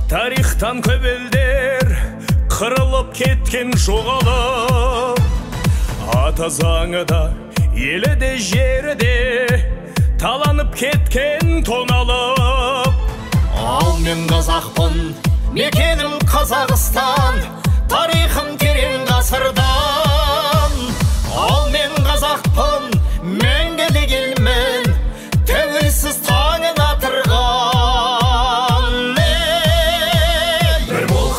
Тарихтан көп елдер қырылып кеткен жоғалып, ата заңы да елі де жері де таланып кеткен тоналып. Ал мен қазақпын, мекенім Қазақстан, тарихым терең ғасырдан. Ал мен қазақпын, мәңгілік елмін, тәуелсіз таңын атырған.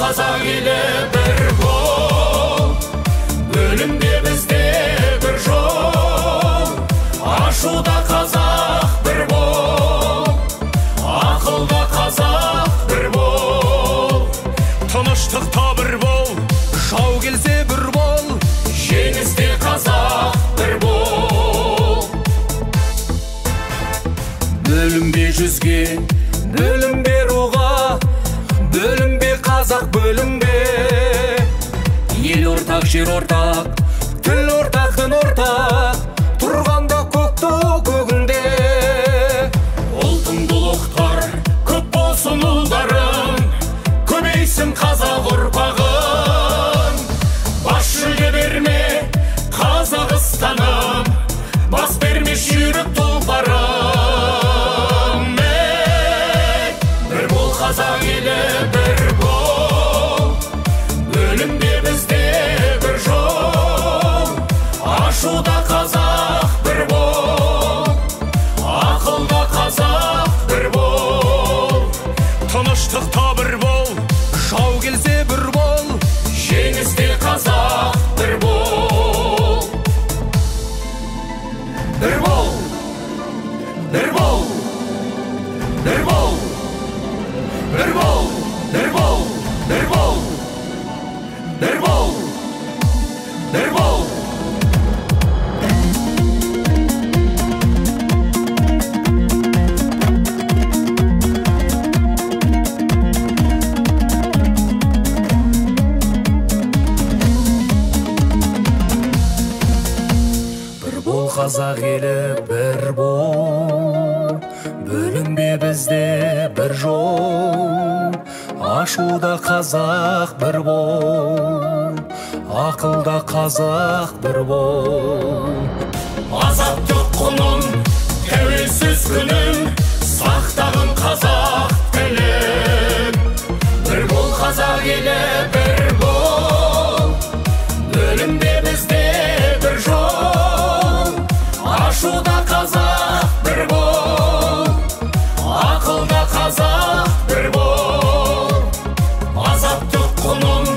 Қазақ елі бір бол, бөлінбе бізде бір жол. Ашуда қазақ бір бол, ақылда қазақ бір бол. Тыныштықта бір бол, жау келсе бір бол, жеңісте қазақ бір бол. Бөлінбе жүзге, бөлінбе руға, бөлінбе қазақ бөлінбе. Ел ортақ, жер ортақ, тіл ортақ, дін ортақ, тұрғанда көкті көгінде. Ұлтың ұлықтар, көп болсын ұлдарың, көбейсін қазақ ұрпағың. Бас жүлде берме Қазақстаным, бас берме жүйрік тұлпарым. Бір бол қазақ елі бір бол, бөлінбе бізде бір жол. Ашуда қазақ бір бол, ақылда қазақ бір бол. Тыныштықта бір бол, жау келсе бір бол, жеңісте қазақ бір бол. Бір бол, бір бол, бір бол, бір бол, бір бол, бір бол, бір бол, бір бол. Бір бол қазақ елі бір бол, бөлінбе бізде бір жол. Ашуда қазақ бір бол, ақылда қазақ бір бол. Азаттық құнын, тәуелсіз күнін, сақтағын қазақ тілін. Бір бол қазақ елі бір бол, бөлінбе бізде бір жол. Ашуда қазақ бір бол, ақылда қазақ бір бол. Азаттық құнын,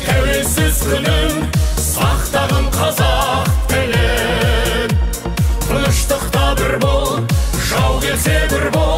тәуелсіз күнін, сақтағын қазақ тілін. Тыныштықта бір бол, жау келсе бір бол.